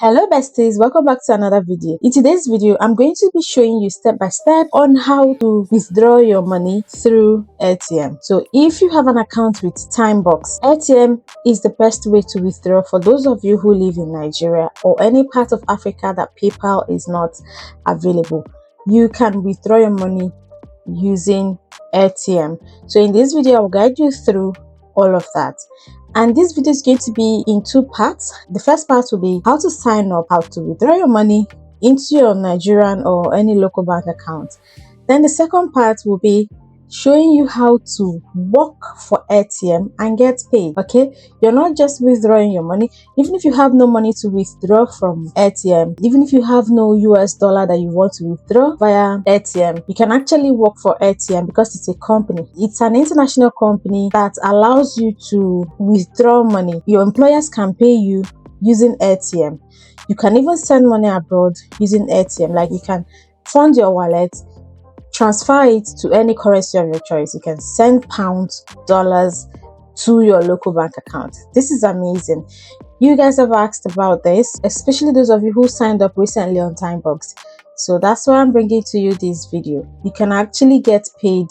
Hello besties, welcome back to another video. In today's video, I'm going to be showing you step by step on how to withdraw your money through Airtm. So if you have an account with TimeBucks, Airtm is the best way to withdraw for those of you who live in Nigeria or any part of Africa that PayPal is not available. You can withdraw your money using Airtm. So in this video, I'll guide you through all of that. And this video is going to be in two parts. The first part will be how to sign up, how to withdraw your money into your Nigerian or any local bank account. Then the second part will be showing you how to work for Airtm and get paid. Okay, you're not just withdrawing your money. Even if you have no money to withdraw from Airtm, even if you have no US dollar that you want to withdraw via Airtm, you can actually work for Airtm because it's a company. It's an international company that allows you to withdraw money. Your employers can pay you using Airtm. You can even send money abroad using Airtm. Like, you can fund your wallet, transfer it to any currency of your choice. You can send pounds, dollars to your local bank account. This is amazing. You guys have asked about this, especially those of you who signed up recently on TimeBucks. So that's why I'm bringing to you this video. You can actually get paid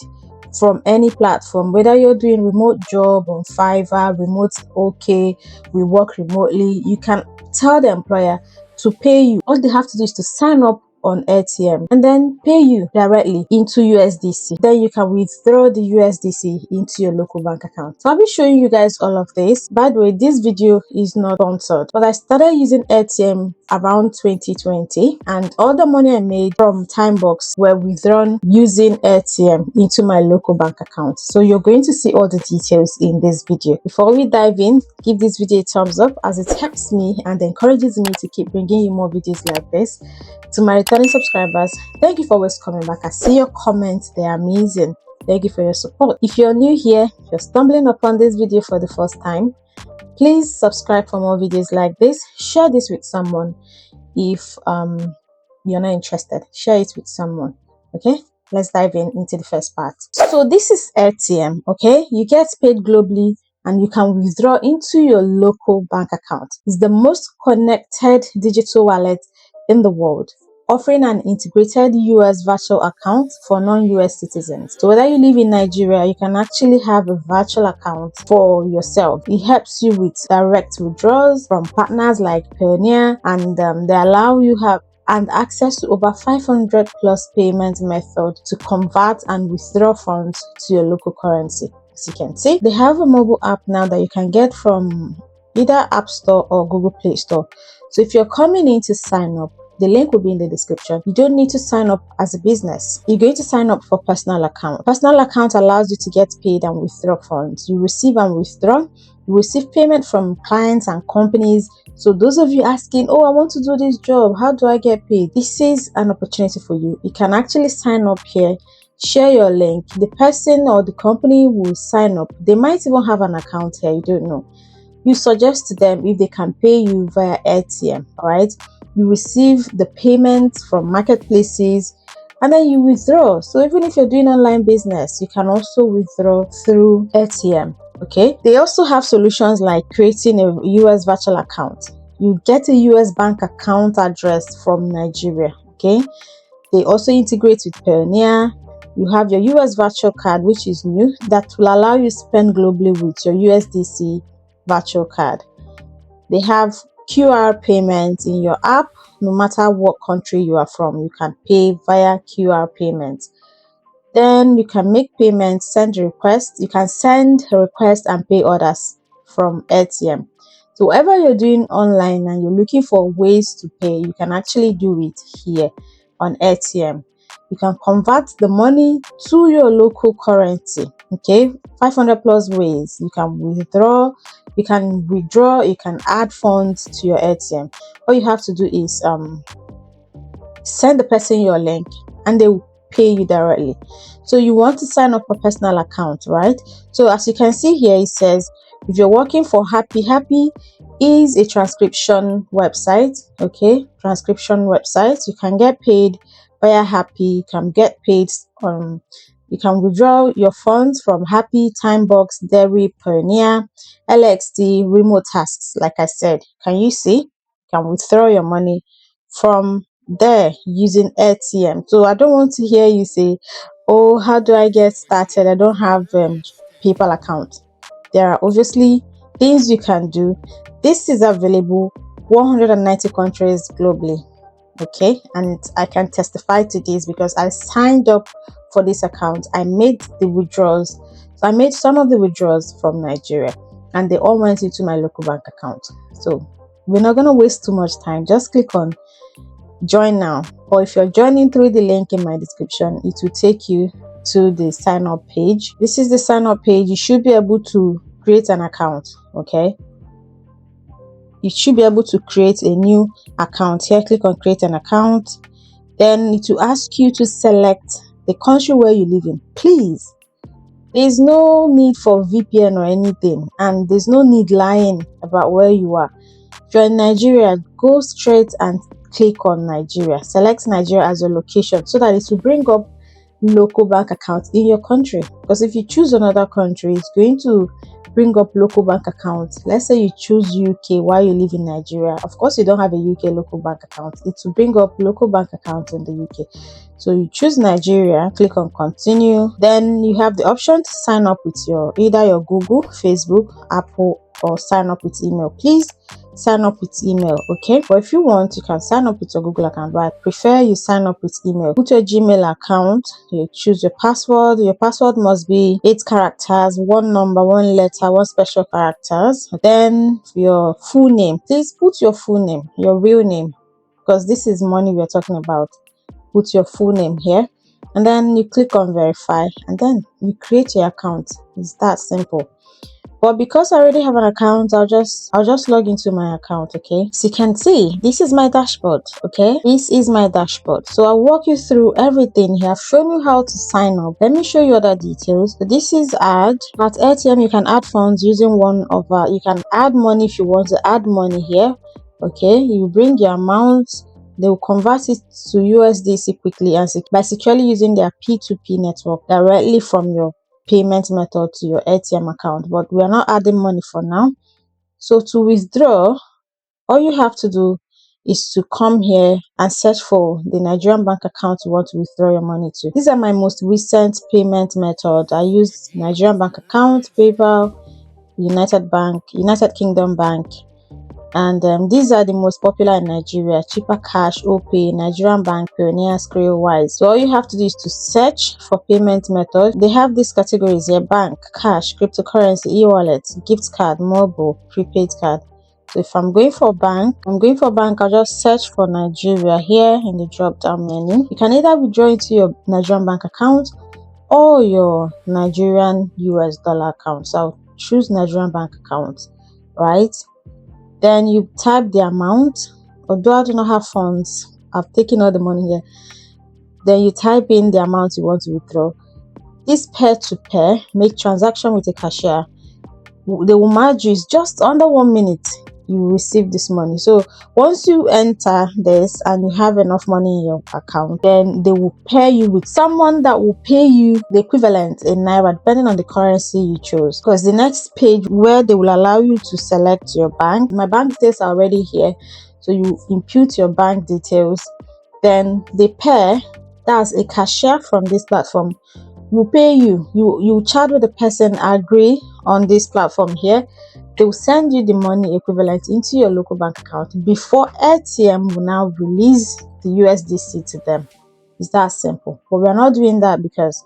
from any platform, whether you're doing remote job on Fiverr, remote OK, we work remotely. You can tell the employer to pay you. All they have to do is to sign up on Airtm and then pay you directly into USDC. Then you can withdraw the USDC into your local bank account. So I'll be showing you guys all of this. By the way, this video is not sponsored, but I started using Airtm around 2020 and all the money I made from TimeBucks were withdrawn using Airtm into my local bank account. So you're going to see all the details in this video. Before we dive in, give this video a thumbs up as it helps me and encourages me to keep bringing you more videos like this. To my returning subscribers, thank you for always coming back. I see your comments, they're amazing. Thank you for your support. If you're new here, if you're stumbling upon this video for the first time, please subscribe for more videos like this. Share this with someone. If you're not interested, share it with someone. Okay, let's dive into the first part. So this is Airtm. Okay, you get paid globally and you can withdraw into your local bank account. It's the most connected digital wallet in the world, offering an integrated US virtual account for non-US citizens. So whether you live in Nigeria, you can actually have a virtual account for yourself. It helps you with direct withdrawals from partners like Pioneer, and they allow you have access to over 500 plus payment methods to convert and withdraw funds to your local currency. As you can see, they have a mobile app now that you can get from either App Store or Google Play Store. So if you're coming in to sign up, the link will be in the description. You don't need to sign up as a business. You're going to sign up for personal account. Personal account allows you to get paid and withdraw funds. You receive and withdraw. You receive payment from clients and companies. So those of you asking, oh, I want to do this job, how do I get paid? This is an opportunity for you. You can actually sign up here, share your link. The person or the company will sign up. They might even have an account here, you don't know. You suggest to them if they can pay you via Airtm, all right? You receive the payment from marketplaces and then you withdraw. So even if you're doing online business, you can also withdraw through Airtm. Okay, they also have solutions like creating a US virtual account. You get a US bank account address from Nigeria. Okay, they also integrate with Pioneer. You have your US virtual card, which is new, that will allow you to spend globally with your USDC virtual card. They have QR payments in your app. No matter what country you are from, you can pay via QR payments. Then you can make payments, send requests. You can send a request and pay orders from Airtm. So whatever you're doing online and you're looking for ways to pay, you can actually do it here on Airtm. You can convert the money to your local currency. Okay, 500 plus ways. You can withdraw, you can add funds to your Airtm. All you have to do is send the person your link and they will pay you directly. So you want to sign up a personal account, right? So as you can see here, it says if you're working for Happy is a transcription website. Okay, transcription website. You can get paid via Happy. You can get paid you can withdraw your funds from Happy, TimeBucks, Dairy, Pioneer, LXD, Remotasks. Like I said, can you see? can withdraw your money from there using AirTM. So I don't want to hear you say, oh, how do I get started? I don't have PayPal account. There are obviously things you can do. This is available 190 countries globally. Okay, and I can testify to this because I signed up for this account. I made the withdrawals. So I made some of the withdrawals from Nigeria and they all went into my local bank account. So we're not going to waste too much time. Just click on join now, or if you're joining through the link in my description, it will take you to the sign up page. This is the sign up page. You should be able to create an account. Okay, you should be able to create a new account. Here, click on create an account. Then it will ask you to select the country where you live in. Please, there's no need for VPN or anything, and there's no need lying about where you are. If you're in Nigeria, go straight and click on Nigeria. Select Nigeria as your location so that it will bring up local bank accounts in your country. Because if you choose another country, it's going to bring up local bank accounts. Let's say you choose UK while you live in Nigeria. Of course, you don't have a UK local bank account. It will bring up local bank accounts in the UK. So you choose Nigeria, click on continue. Then you have the option to sign up with either your Google, Facebook, Apple, or sign up with email. Please sign up with email, okay? But if you want, you can sign up with your Google account, but I prefer you sign up with email. Put your Gmail account, you choose your password. Your password must be 8 characters, 1 number, 1 letter, 1 special characters. Then your full name. Please put your full name, your real name, because this is money we're talking about. Put your full name here, and then you click on verify, and then you create your account. It's that simple. But because I already have an account, I'll just log into my account. Okay, so you can see this is my dashboard. Okay, this is my dashboard. So I'll walk you through everything here. I've shown you how to sign up. Let me show you other details. So this is add. At AirTM you can add funds using one of you can add money if you want to add money here. Okay, you bring your amount, they will convert it to USDC quickly and by securely using their P2P network directly from your payment method to your AirTM account. But we are not adding money for now. So to withdraw, all you have to do is to come here and search for the Nigerian bank account you want to withdraw your money to. These are my most recent payment method. I use Nigerian bank account, PayPal, United Kingdom Bank, and these are the most popular in Nigeria: Cheaper Cash, OPay, Nigerian Bank, Pioneer, Skrill, Wise. So all you have to do is to search for payment method. They have these categories here: bank, cash, cryptocurrency, e-wallet, gift card, mobile, prepaid card. So if I'm going for bank, I'll just search for Nigeria here in the drop down menu. You can either withdraw into your Nigerian bank account or your Nigerian US dollar account. So I'll choose Nigerian bank account, right? Then you type the amount. Although I do not have funds, I've taken all the money here. Then you type in the amount you want to withdraw. This peer-to-peer, make transaction with a cashier. They will merge you. It's just under 1 minute you will receive this money. So once you enter this and you have enough money in your account, then they will pair you with someone that will pay you the equivalent in Naira, depending on the currency you chose. Because the next page where they will allow you to select your bank, my bank details are already here, so you input your bank details. Then they pair, that's a cashier from this platform, will pay you. You chat with the person, agree on this platform here. They will send you the money equivalent into your local bank account before AirTM will now release the USDC to them. It's that simple. But we're not doing that because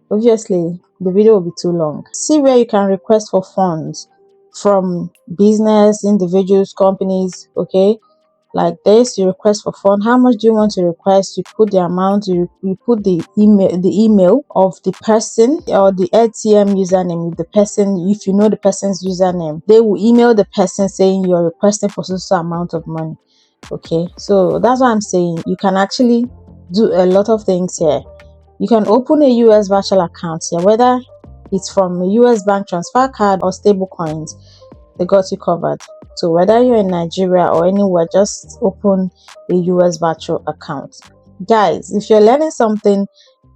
obviously the video will be too long. See where you can request for funds from business, individuals, companies. Okay, like this, you request for fund. How much do you want to request? You put the amount, you put the email of the person or the AirTM username. If you know the person's username, they will email the person saying you're requesting for so amount of money. Okay, so that's what I'm saying. You can actually do a lot of things here. You can open a US virtual account here, whether it's from a US bank transfer card or stable coins. They got you covered. So whether you're in Nigeria or anywhere, just open a US virtual account. Guys, if you're learning something,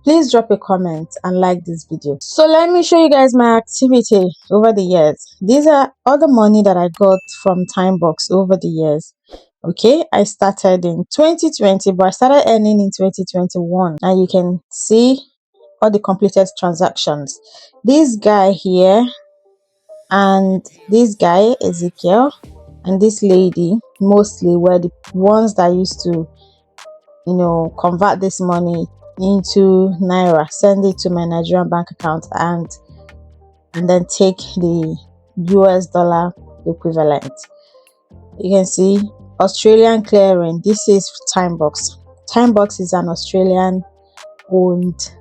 please drop a comment and like this video. So let me show you guys my activity over the years. These are all the money that I got from TimeBucks over the years. Okay, I started in 2020, but I started earning in 2021, and you can see all the completed transactions. This guy here and this guy Ezekiel and this lady mostly were the ones that used to, convert this money into naira, send it to my Nigerian bank account, and then take the US dollar equivalent. You can see Australian clearing. This is TimeBucks. TimeBucks is an Australian owned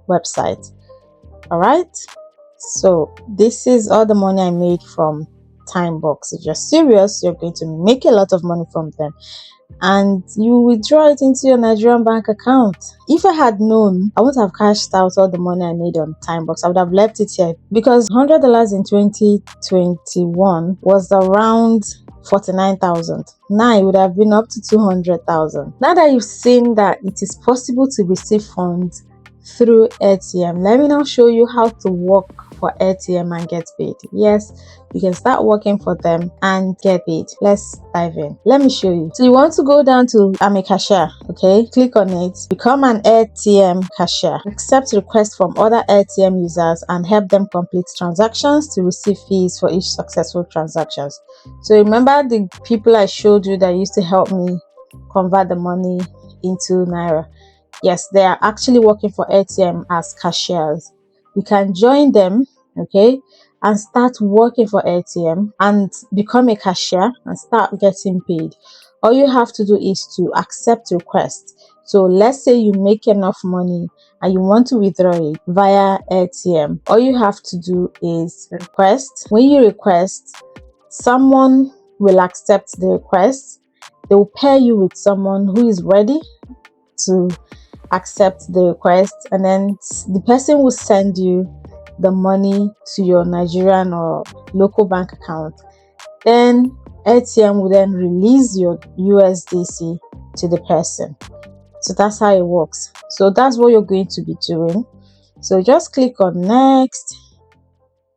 website. All right, so this is all the money I made from TimeBucks. If you're serious, you're going to make a lot of money from them, and you withdraw it into your Nigerian bank account. If I had known, I would have cashed out all the money I made on TimeBucks. I would have left it here, because $100 in 2021 was around 49,000. Now it would have been up to 200,000. Now that you've seen that it is possible to receive funds through AirTM, let me now show you how to work for AirTM and get paid. Yes, you can start working for them and get paid. Let's dive in. Let me show you. So you want to go down to I'm a cashier. Okay, click on it, become an AirTM cashier, accept requests from other AirTM users and help them complete transactions to receive fees for each successful transactions. So remember the people I showed you that used to help me convert the money into naira? Yes, they are actually working for AirTM as cashiers. You can join them, okay, and start working for AirTM and become a cashier and start getting paid. All you have to do is to accept requests. So let's say you make enough money and you want to withdraw it via AirTM. All you have to do is request. When you request, someone will accept the request. They will pair you with someone who is ready to accept the request, and then the person will send you the money to your Nigerian or local bank account. Then AirTM will then release your USDC to the person. So that's how it works. So that's what you're going to be doing. So just click on next,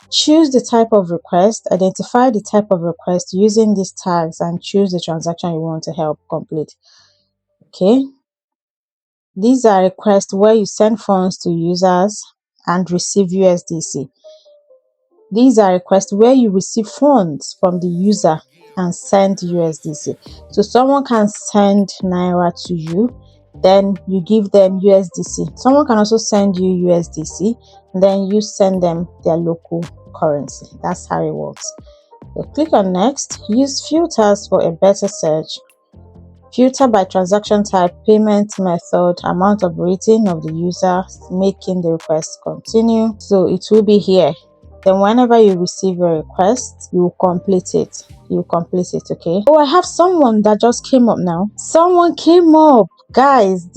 choose the type of request, identify the type of request using these tags, and choose the transaction you want to help complete. Okay, these are requests where you send funds to users and receive USDC. These are requests where you receive funds from the user and send USDC. So someone can send naira to you, then you give them USDC. Someone can also send you USDC, and then you send them their local currency. That's how it works. So click on next. Use filters for a better search. Filter by transaction type, payment method, amount of rating of the user making the request, continue. So it will be here. Then whenever you receive a request, you will complete it. Okay. Oh, I have someone that just came up now. Someone came up. Guys,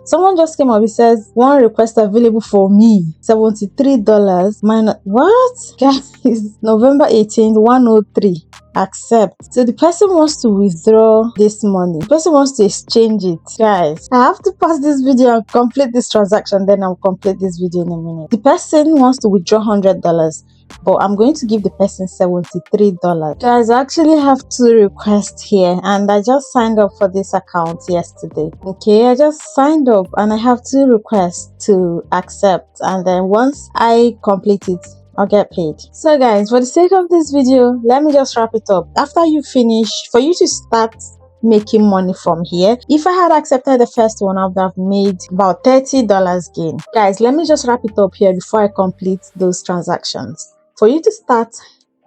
someone just came up. It says one request available for me, $73 minus what? Guys, November 18th, 103. Accept. So the person wants to withdraw this money. The person wants to exchange it. Guys, I have to pause this video and complete this transaction, then I'll complete this video in a minute. The person wants to withdraw $100, but I'm going to give the person $73. Guys, I actually have two requests here, and I just signed up for this account yesterday. Okay, I just signed up and I have two requests to accept, and then once I complete it, I'll get paid. So guys, for the sake of this video, let me just wrap it up. After you finish, for you to start making money from here, if I had accepted the first one, I would have made about $30 gain. Guys, let me just wrap it up here before I complete those transactions. For you to start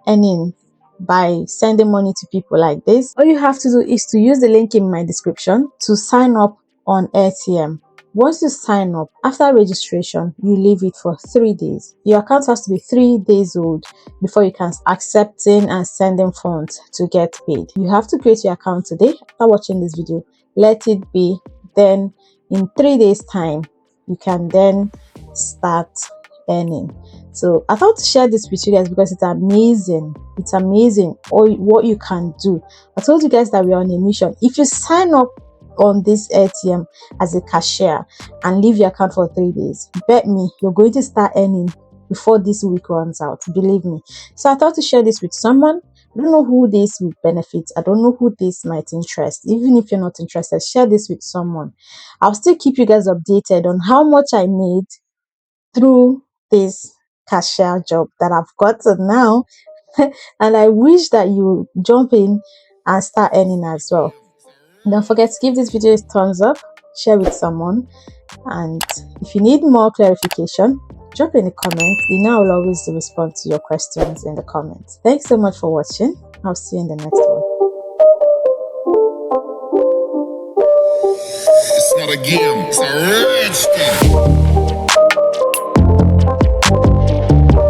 earning by sending money to people like this, all you have to do is to use the link in my description to sign up on AirTM. Once you sign up, after registration, you leave it for 3 days. Your account has to be 3 days old before you can start accepting and sending funds to get paid. You have to create your account today after watching this video. Let it be. Then in 3 days time, you can then start earning. So I thought to share this with you guys because it's amazing. It's amazing what you can do. I told you guys that we're on a mission. If you sign up on this AirTM as a cashier and leave your account for 3 days, bet me you're going to start earning before this week runs out. Believe me. So I thought to share this with someone I don't know who this will benefit. I don't know who this might interest. Even if you're not interested, share this with someone. I'll still keep you guys updated on how much I made through this cashier job that I've gotten now. And I wish that you jump in and start earning as well. Don't forget to give this video a thumbs up, share with someone, and if you need more clarification, drop in the comments. Ina will always respond to your questions in the comments. Thanks so much for watching. I'll see you in the next one. It's not a game, it's a rich thing.